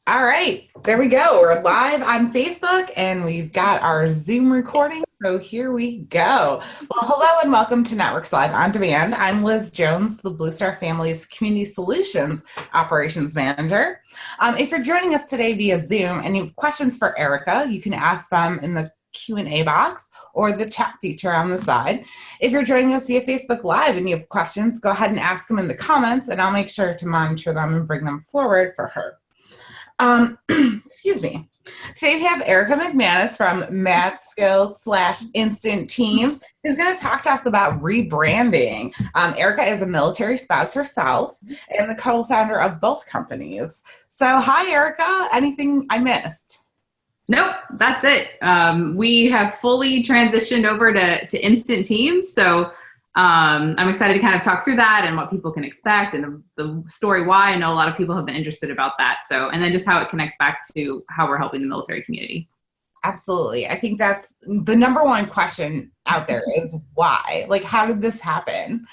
All right, there we go. We're live on Facebook and we've got our Zoom recording. So here we go. Well, hello and welcome to Networks Live on Demand. I'm Liz Jones, the Blue Star Family's Community Solutions Operations Manager. If you're joining us today via Zoom and you have questions for Erica, you can ask them in the Q&A box or the chat feature on the side. If you're joining us via Facebook Live and you have questions, go ahead and ask them in the comments and I'll make sure to monitor them and bring them forward for her. Excuse me. Today we have Erica McMannes from MadSkills / Instant Teams who's going to talk to us about rebranding. Erica is a military spouse herself and the co-founder of both companies. So hi, Erica. Anything I missed? Nope, that's it. We have fully transitioned over to Instant Teams. So I'm excited to kind of talk through that and what people can expect and the story why. I know a lot of people have been interested about that. So, and then just how it connects back to how we're helping the military community. Absolutely. I think that's the number one question out there is why? Like, how did this happen?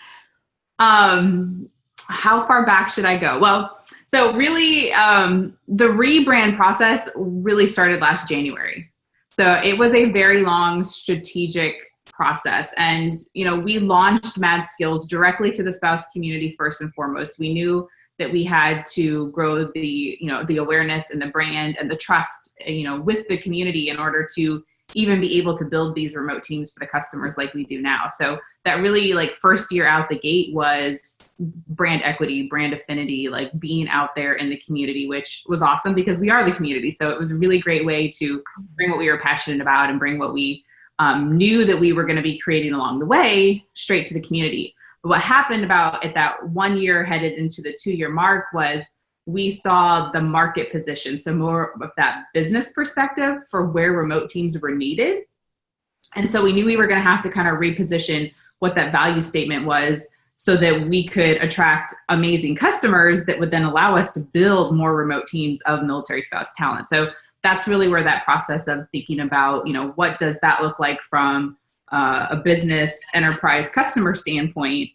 How far back should I go? Well, so really the rebrand process really started last January. So it was a very long strategic process. And, you know, we launched MadSkills directly to the spouse community first and foremost. We knew that we had to grow the, you know, the awareness and the brand and the trust, you know, with the community in order to even be able to build these remote teams for the customers like we do now. So that really like first year out the gate was brand equity, brand affinity, like being out there in the community, which was awesome because we are the community. So it was a really great way to bring what we were passionate about and bring what we knew that we were going to be creating along the way straight to the community. But what happened about at that 1 year headed into the 2-year mark was we saw the market position. So more of that business perspective for where remote teams were needed. And so we knew we were going to have to kind of reposition what that value statement was so that we could attract amazing customers that would then allow us to build more remote teams of military spouse talent. So that's really where that process of thinking about, you know, what does that look like from a business enterprise customer standpoint,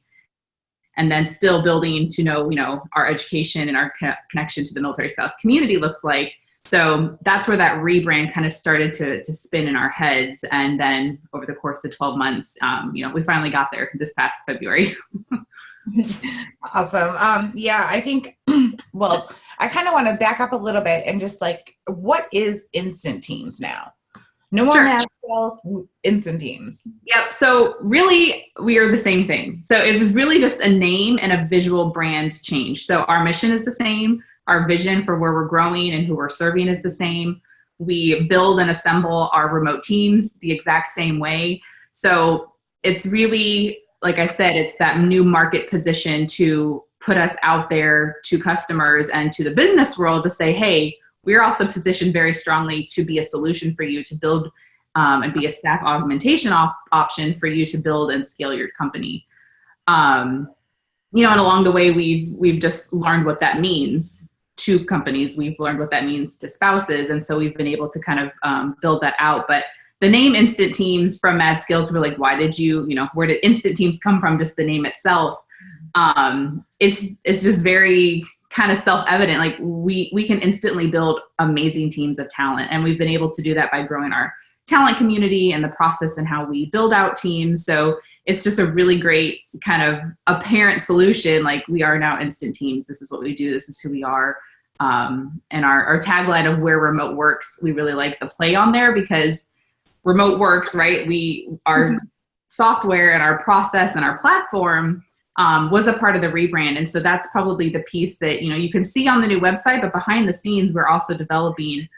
and then still building to know, you know, our education and our connection to the military spouse community looks like. So that's where that rebrand kind of started to spin in our heads. And then over the course of 12 months, you know, we finally got there this past February. Awesome. Yeah, I think, well, I kind of want to back up a little bit and just like, what is Instant Teams now? No more MadSkills, Instant Teams. Yep. So really, we are the same thing. So it was really just a name and a visual brand change. So our mission is the same. Our vision for where we're growing and who we're serving is the same. We build and assemble our remote teams the exact same way. So it's really, like I said, it's that new market position to put us out there to customers and to the business world to say, hey, we're also positioned very strongly to be a solution for you to build and be a staff augmentation option for you to build and scale your company. You know, and along the way, we've just learned what that means to companies. We've learned what that means to spouses. And so we've been able to kind of build that out. But the name Instant Teams from MadSkills, we were like, why did you know, where did Instant Teams come from? Just the name itself. It's just very kind of self-evident. Like we can instantly build amazing teams of talent. And we've been able to do that by growing our talent community and the process and how we build out teams. So it's just a really great kind of apparent solution. Like we are now Instant Teams. This is what we do. This is who we are. And our tagline of where remote works, we really like the play on there because remote works, right? Our software and our process and our platform was a part of the rebrand. And so that's probably the piece that, you know, you can see on the new website, but behind the scenes, we're also developing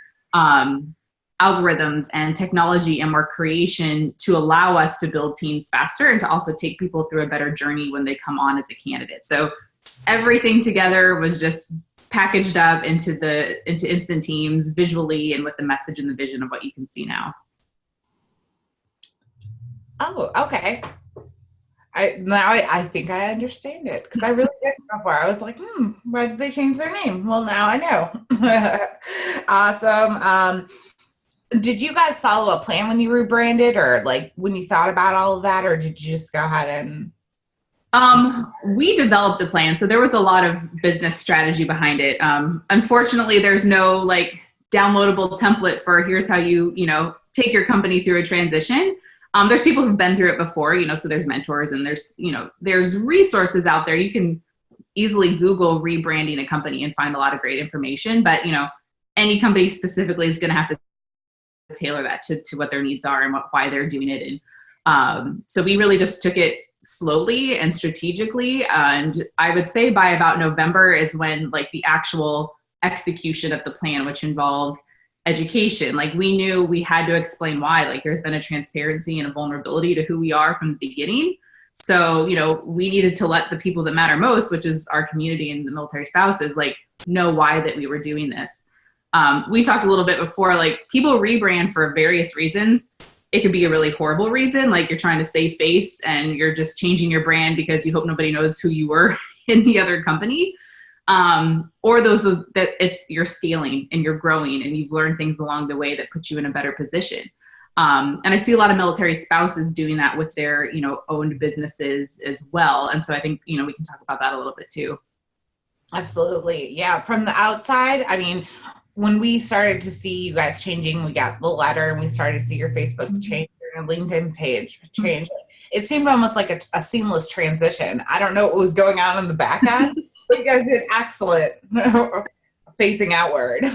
algorithms and technology and more creation to allow us to build teams faster and to also take people through a better journey when they come on as a candidate. So everything together was just packaged up into Instant Teams visually and with the message and the vision of what you can see now. Oh, okay. I think I understand it because I really didn't before. I was like, why did they change their name? Well, now I know. Awesome. Did you guys follow a plan when you rebranded or like when you thought about all of that, or did you just go ahead and We developed a plan. So there was a lot of business strategy behind it. Unfortunately, there's no like downloadable template for here's how you know, take your company through a transition. There's people who've been through it before, you know, so there's mentors and there's, you know, there's resources out there. You can easily Google rebranding a company and find a lot of great information, but you know, any company specifically is going to have to tailor that to what their needs are and why they're doing it. And so we really just took it slowly and strategically. And I would say by about November is when like the actual execution of the plan, which involved education, like we knew we had to explain why, like there's been a transparency and a vulnerability to who we are from the beginning. So, you know, we needed to let the people that matter most, which is our community and the military spouses, like know why that we were doing this. We talked a little bit before, like people rebrand for various reasons. It could be a really horrible reason, like you're trying to save face and you're just changing your brand because you hope nobody knows who you were in the other company. Or those that it's you're scaling and you're growing and you've learned things along the way that put you in a better position. And I see a lot of military spouses doing that with their, you know, owned businesses as well. And so I think, you know, we can talk about that a little bit too. Absolutely. Yeah. From the outside, I mean, when we started to see you guys changing, we got the letter and we started to see your Facebook change, your LinkedIn page change. It seemed almost like a seamless transition. I don't know what was going on in the back end, but you guys did excellent facing outward.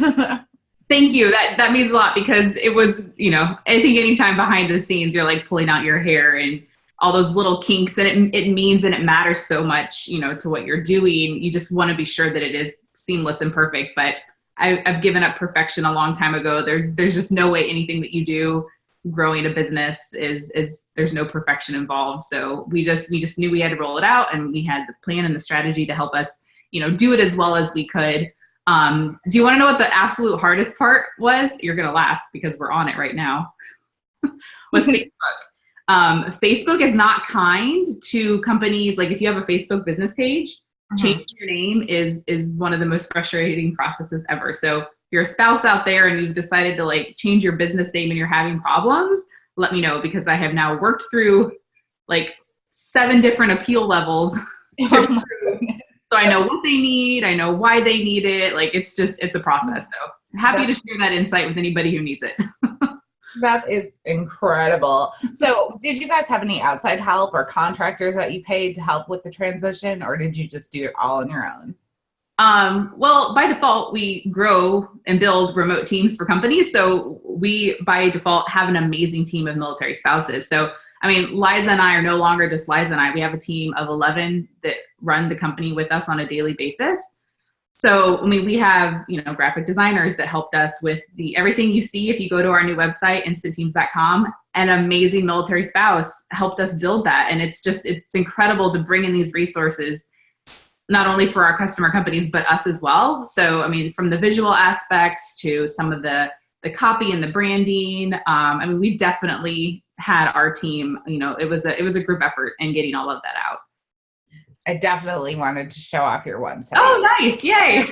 Thank you. That means a lot because it was, you know, I think anytime behind the scenes, you're like pulling out your hair and all those little kinks, and it means and it matters so much, you know, to what you're doing. You just want to be sure that it is seamless and perfect. But I've given up perfection a long time ago. There's just no way anything that you do growing a business is there's no perfection involved. So we just knew we had to roll it out, and we had the plan and the strategy to help us, you know, do it as well as we could. Do you want to know what the absolute hardest part was? You're going to laugh because we're on it right now. Was Facebook. Facebook is not kind to companies. Like if you have a Facebook business page, changing your name is one of the most frustrating processes ever. So if you're a spouse out there and you've decided to like change your business name and you're having problems, let me know, because I have now worked through like 7 different appeal levels. So I know what they need. I know why they need it. Like it's a process. So I'm happy to share that insight with anybody who needs it. That is incredible. So did you guys have any outside help or contractors that you paid to help with the transition, or did you just do it all on your own? Well, by default, we grow and build remote teams for companies. So we, by default, have an amazing team of military spouses. So, I mean, Liza and I are no longer just Liza and I. We have a team of 11 that run the company with us on a daily basis. So, I mean, we have, you know, graphic designers that helped us with everything you see. If you go to our new website, instantteams.com, an amazing military spouse helped us build that. And it's incredible to bring in these resources, not only for our customer companies, but us as well. So, I mean, from the visual aspects to some of the copy and the branding, I mean, we definitely had our team, you know, it was a group effort in getting all of that out. I definitely wanted to show off your website. Oh, nice. Yay.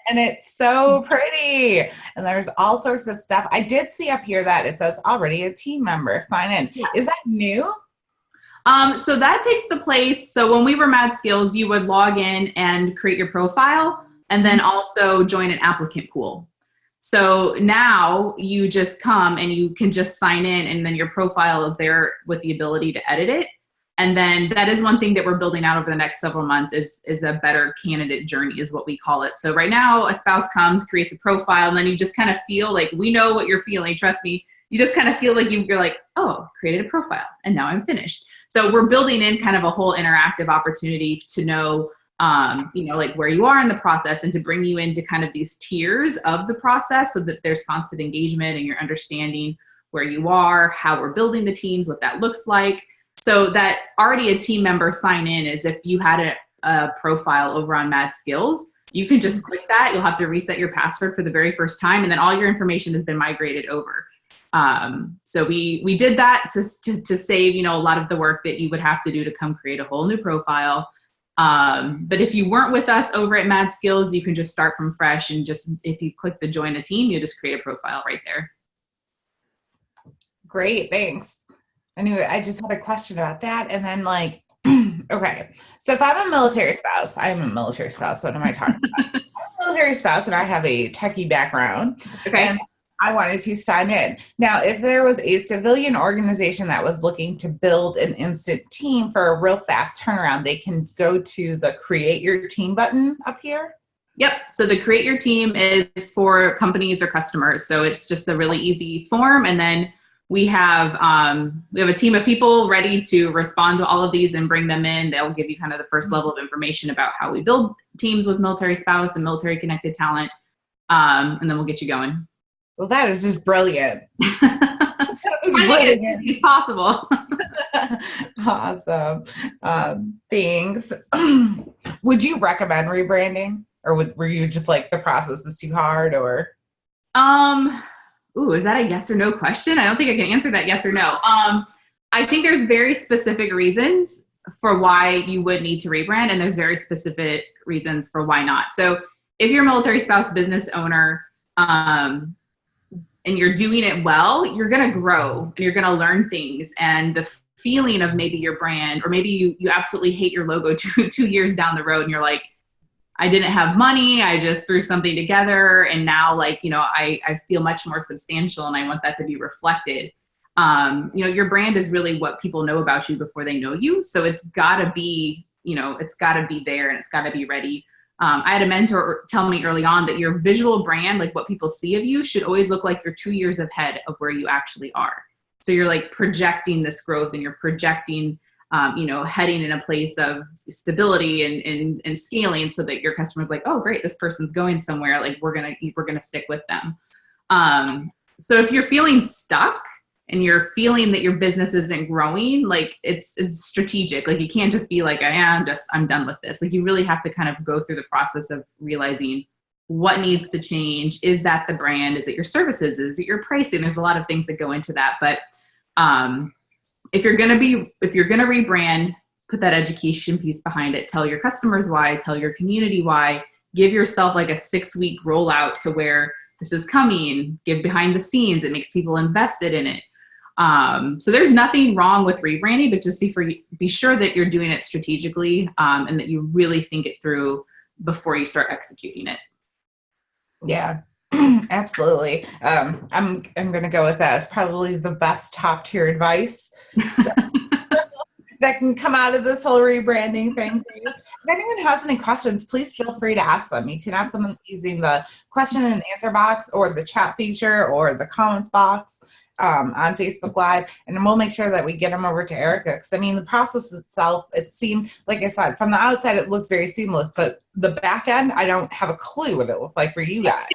And it's so pretty. And there's all sorts of stuff. I did see up here that it says already a team member, sign in. Yeah. Is that new? So that takes the place. So when we were MadSkills, you would log in and create your profile and then also join an applicant pool. So now you just come and you can just sign in, and then your profile is there with the ability to edit it. And then that is one thing that we're building out over the next several months is a better candidate journey is what we call it. So right now a spouse comes, creates a profile, and then you just kind of feel like, we know what you're feeling. Trust me. You just kind of feel like you're like, oh, created a profile and now I'm finished. So we're building in kind of a whole interactive opportunity to know, you know, like where you are in the process, and to bring you into kind of these tiers of the process so that there's constant engagement and you're understanding where you are, how we're building the teams, what that looks like. So that already a team member sign in is if you had a profile over on MadSkills, you can just click that. You'll have to reset your password for the very first time, and then all your information has been migrated over. So we did that to save, you know, a lot of the work that you would have to do to come create a whole new profile. But if you weren't with us over at MadSkills, you can just start from fresh, and just, if you click the join a team, you just create a profile right there. Great, thanks. Anyway, I just had a question about that. And then like, Okay. So if I'm a military spouse, I'm a military spouse. What am I talking about? I'm a military spouse and I have a techie background Okay. and I wanted to sign in. Now, if there was a civilian organization that was looking to build an instant team for a real fast turnaround, they can go to the create your team button up here. Yep. So the create your team is for companies or customers. So it's just a really easy form. And then we have a team of people ready to respond to all of these and bring them in. They'll give you kind of the first level of information about how we build teams with military spouse and military connected talent. And then we'll get you going. Well, that is just brilliant. As easy as possible. Awesome. Thanks. Would you recommend rebranding? Or were you just like the process is too hard or? Is that a yes or no question? I don't think I can answer that yes or no. I think there's very specific reasons for why you would need to rebrand, and there's very specific reasons for why not. So if you're a military spouse business owner, and you're doing it well, you're going to grow and you're going to learn things. And the feeling of maybe your brand, or maybe you absolutely hate your logo 2 years down the road and you're like, I didn't have money. I just threw something together. And now I feel much more substantial and I want that to be reflected. Your brand is really what people know about you before they know you. So it's gotta be, it's gotta be there and it's gotta be ready. I had a mentor tell me early on that your visual brand, like what people see of you, should always look like you're 2 years ahead of where you actually are. So you're like projecting this growth and you're projecting heading in a place of stability and scaling so that your customer's like, oh, great, this person's going somewhere. Like we're going to stick with them. So if you're feeling stuck and you're feeling that your business isn't growing, like it's strategic. Like you can't just be like, I'm done with this. Like you really have to kind of go through the process of realizing what needs to change. Is that the brand? Is it your services? Is it your pricing? There's a lot of things that go into that. But, if you're going to rebrand, put that education piece behind it, tell your customers why, tell your community why, give yourself like a 6-week rollout to where this is coming, give behind the scenes. It makes people invested in it. So there's nothing wrong with rebranding, but just be sure that you're doing it strategically, and that you really think it through before you start executing it. Yeah. Absolutely. I'm going to go with that as probably the best top tier advice that can come out of this whole rebranding thing for you. If anyone has any questions, please feel free to ask them. You can ask them using the question and answer box or the chat feature or the comments box on Facebook Live, and then we'll make sure that we get them over to Erica. Because the process itself, it seemed, like I said, from the outside, it looked very seamless, but the back end, I don't have a clue what it looked like for you guys.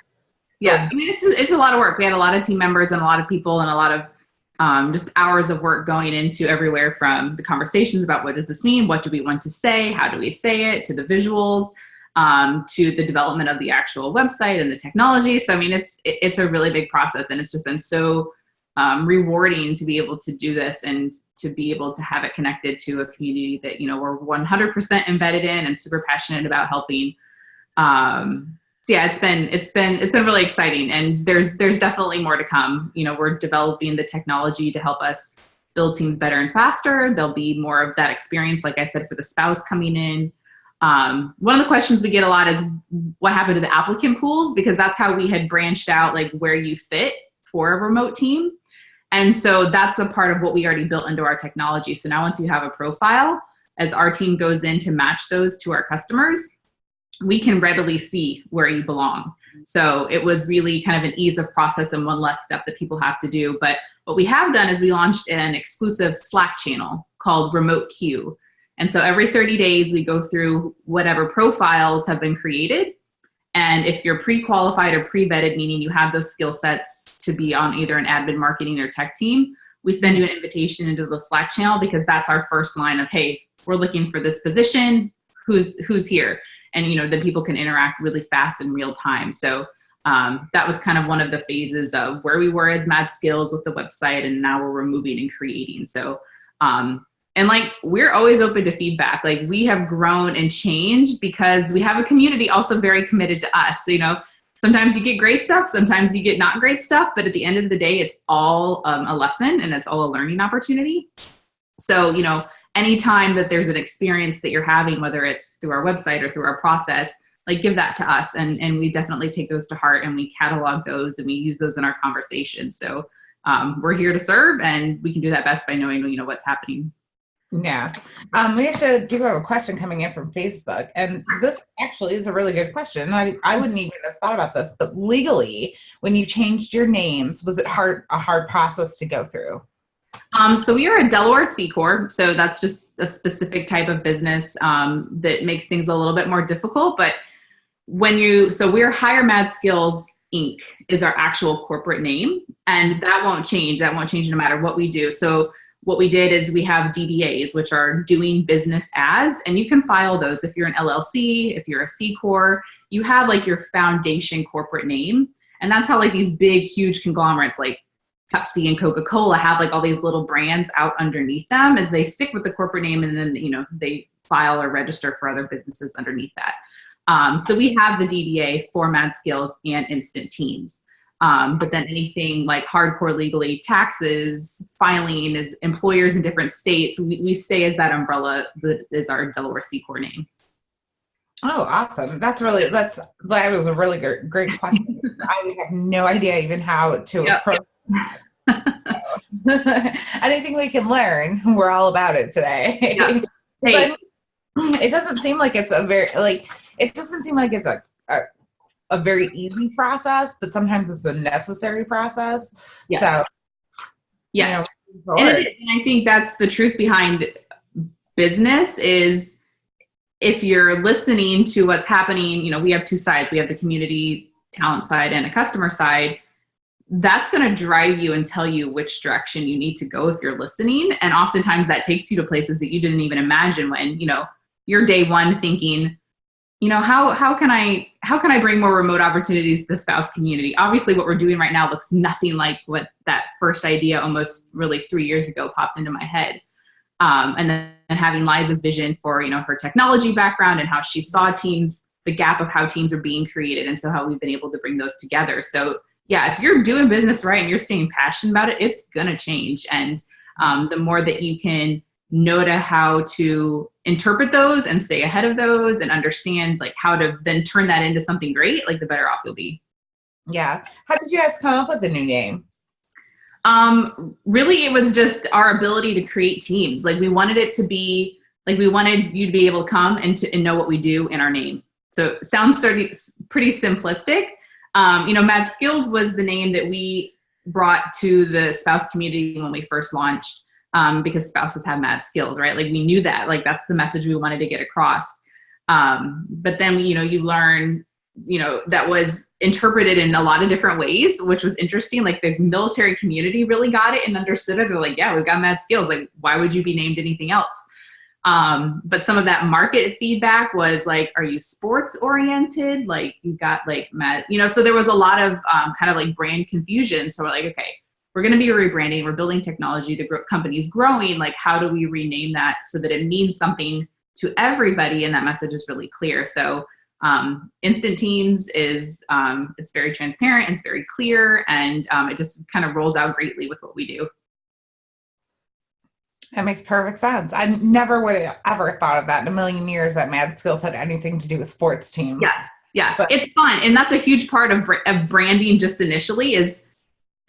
Yeah, it's a lot of work. We had a lot of team members and a lot of people and a lot of just hours of work going into everywhere from the conversations about what does this mean, what do we want to say, how do we say it, to the visuals, to the development of the actual website and the technology. So it's a really big process, and it's just been so rewarding to be able to do this and to be able to have it connected to a community that we're 100% embedded in and super passionate about helping. So yeah, it's been really exciting, and there's definitely more to come. We're developing the technology to help us build teams better and faster. There'll be more of that experience, like I said, for the spouse coming in. One of the questions we get a lot is what happened to the applicant pools, because that's how we had branched out, like where you fit for a remote team. And so that's a part of what we already built into our technology. So now once you have a profile, as our team goes in to match those to our customers, we can readily see where you belong. So it was really kind of an ease of process and one less step that people have to do. But what we have done is we launched an exclusive Slack channel called Remote Queue. And so every 30 days, we go through whatever profiles have been created. And if you're pre-qualified or pre-vetted, meaning you have those skill sets to be on either an admin, marketing, or tech team, we send you an invitation into the Slack channel, because that's our first line of, hey, we're looking for this position, who's here? And then people can interact really fast in real time. So that was kind of one of the phases of where we were as MadSkills with the website, and now we're removing and creating. So and we're always open to feedback. Like we have grown and changed because we have a community also very committed to us. Sometimes you get great stuff, sometimes you get not great stuff, but at the end of the day, it's all a lesson and it's all a learning opportunity. So, anytime that there's an experience that you're having, whether it's through our website or through our process, like give that to us. And we definitely take those to heart, and we catalog those and we use those in our conversations. So we're here to serve, and we can do that best by knowing, what's happening. Yeah. We actually do have a question coming in from Facebook, and this actually is a really good question. I wouldn't even have thought about this, but legally, when you changed your names, was it a hard process to go through? So we are a Delaware C Corp, so that's just a specific type of business that makes things a little bit more difficult. But we're Hire MadSkills Inc. is our actual corporate name, and that won't change. That won't change no matter what we do. So what we did is we have DBAs, which are doing business as, and you can file those if you're an LLC, if you're a C Corp, you have like your foundation corporate name. And that's how like these big, huge conglomerates like Pepsi and Coca-Cola have like all these little brands out underneath them, as they stick with the corporate name, and then, they file or register for other businesses underneath that. So we have the DBA for MadSkills and Instant Teams. But then anything like hardcore legally, taxes, filing as employers in different states, we stay as that umbrella that is our Delaware C Corp name. Oh, awesome. That was a really great question. I have no idea even how to approach. Anything we can learn, we're all about it today. Yeah. Hey. It doesn't seem like it's a very easy process, but sometimes it's a necessary process. Yeah. So, yes. And I think that's the truth behind business is, if you're listening to what's happening, we have two sides. We have the community talent side and a customer side. That's going to drive you and tell you which direction you need to go if you're listening. And oftentimes that takes you to places that you didn't even imagine when, you're day one thinking, how can I bring more remote opportunities to the spouse community? Obviously what we're doing right now looks nothing like what that first idea almost really 3 years ago popped into my head. And then having Liza's vision for, her technology background and how she saw teams, the gap of how teams are being created. And so how we've been able to bring those together. So yeah, if you're doing business right and you're staying passionate about it, it's going to change. And the more that you can know how to interpret those and stay ahead of those and understand like how to then turn that into something great, like the better off you'll be. Yeah. How did you guys come up with the new name? Really, it was just our ability to create teams. Like we wanted it to be like, we wanted you to be able to come and know what we do in our name. So it sounds pretty simplistic. MadSkills was the name that we brought to the spouse community when we first launched, because spouses have mad skills, right? Like we knew that, like that's the message we wanted to get across. But then, you learn, that was interpreted in a lot of different ways, which was interesting. Like the military community really got it and understood it. They're like, yeah, we've got mad skills. Like, why would you be named anything else? But some of that market feedback was like, are you sports oriented? Like you got like mad, so there was a lot of kind of like brand confusion. So we're like, okay, we're going to be rebranding. We're building technology. The company's growing. Like, how do we rename that so that it means something to everybody? And that message is really clear. So Instant Teams is, it's very transparent. It's very clear. And it just kind of rolls out greatly with what we do. That makes perfect sense. I never would have ever thought of that in a million years that MadSkills had anything to do with sports teams. Yeah. But it's fun. And that's a huge part of branding just initially is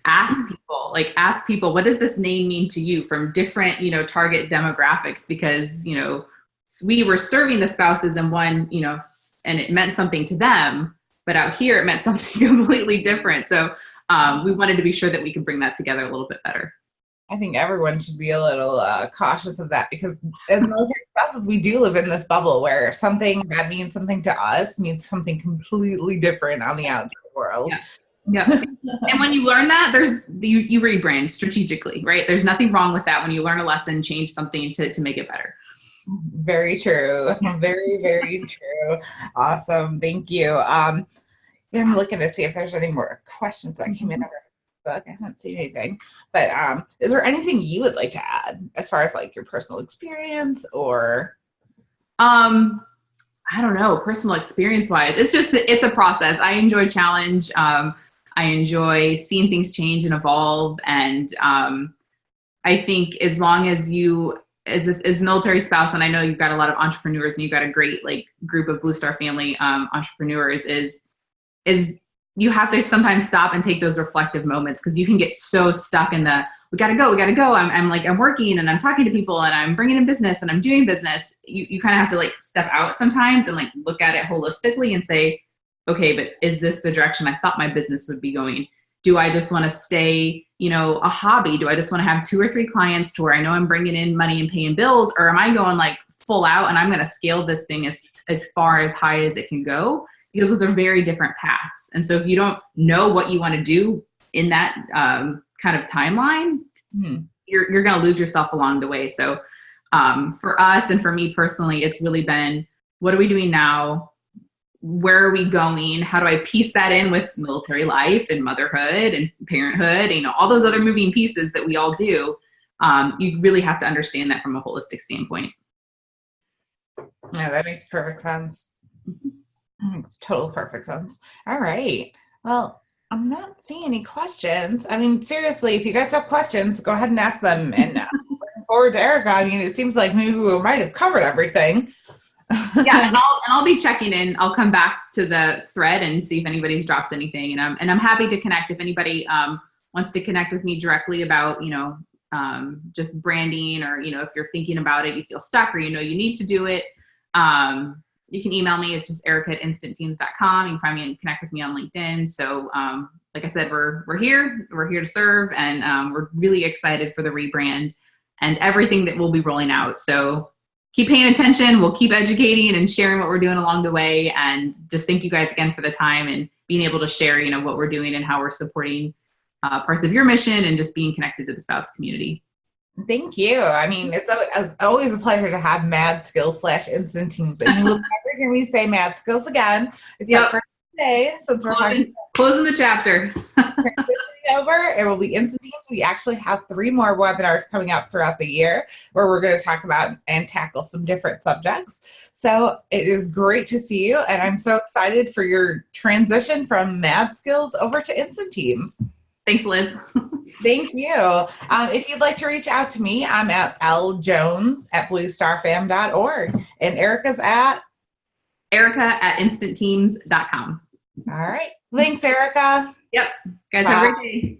ask people, what does this name mean to you from different, target demographics? Because, we were serving the spouses in one, and it meant something to them, but out here it meant something completely different. So we wanted to be sure that we could bring that together a little bit better. I think everyone should be a little cautious of that, because as military spouses, we do live in this bubble where something that means something to us means something completely different on the outside world. Yeah. And when you learn that, you rebrand strategically, right? There's nothing wrong with that. When you learn a lesson, change something to make it better. Very true. Very, very true. Awesome. Thank you. I'm looking to see if there's any more questions that came in over book. I haven't seen anything, but is there anything you would like to add as far as like your personal experience or? I don't know, personal experience wise, it's a process. I enjoy challenge. I enjoy seeing things change and evolve. And I think as long as you as military spouse, and I know you've got a lot of entrepreneurs and you've got a great like group of Blue Star family entrepreneurs, is you have to sometimes stop and take those reflective moments, because you can get so stuck in the we gotta go. I'm working and I'm talking to people and I'm bringing in business and I'm doing business. You kind of have to like step out sometimes and like look at it holistically and say, okay, but is this the direction I thought my business would be going? Do I just want to stay, a hobby? Do I just want to have 2 or 3 clients to where I know I'm bringing in money and paying bills? Or am I going like full out and I'm going to scale this thing as far as high as it can go? Because those are very different paths. And so if you don't know what you want to do in that kind of timeline, you're going to lose yourself along the way. So for us and for me personally, it's really been, what are we doing now? Where are we going? How do I piece that in with military life and motherhood and parenthood, all those other moving pieces that we all do? You really have to understand that from a holistic standpoint. Yeah, that makes perfect sense. Makes total perfect sense. All right. Well, I'm not seeing any questions. I mean, seriously, if you guys have questions, go ahead and ask them. And looking forward to Erica. I mean, it seems like maybe we might have covered everything. Yeah, and I'll be checking in. I'll come back to the thread and see if anybody's dropped anything. And I'm happy to connect if anybody wants to connect with me directly about just branding, or if you're thinking about it, you feel stuck, or you need to do it. You can email me. It's just erica@instantteams.com. You can find me and connect with me on LinkedIn. So like I said, we're here to serve, and we're really excited for the rebrand and everything that we'll be rolling out. So keep paying attention. We'll keep educating and sharing what we're doing along the way. And just thank you guys again for the time and being able to share, what we're doing and how we're supporting parts of your mission and just being connected to the spouse community. Thank you. I mean, it's always a pleasure to have MadSkills /Instant Teams. And you will never hear me say MadSkills again, except for today, since we're closing the chapter. Transitioning over, it will be Instant Teams. We actually have 3 more webinars coming up throughout the year where we're going to talk about and tackle some different subjects. So it is great to see you, and I'm so excited for your transition from MadSkills over to Instant Teams. Thanks, Liz. Thank you. If you'd like to reach out to me, I'm at ljones@bluestarfam.org. And Erica's at? Erica@instantteams.com. All right. Thanks, Erica. Yep. Guys, have a great day.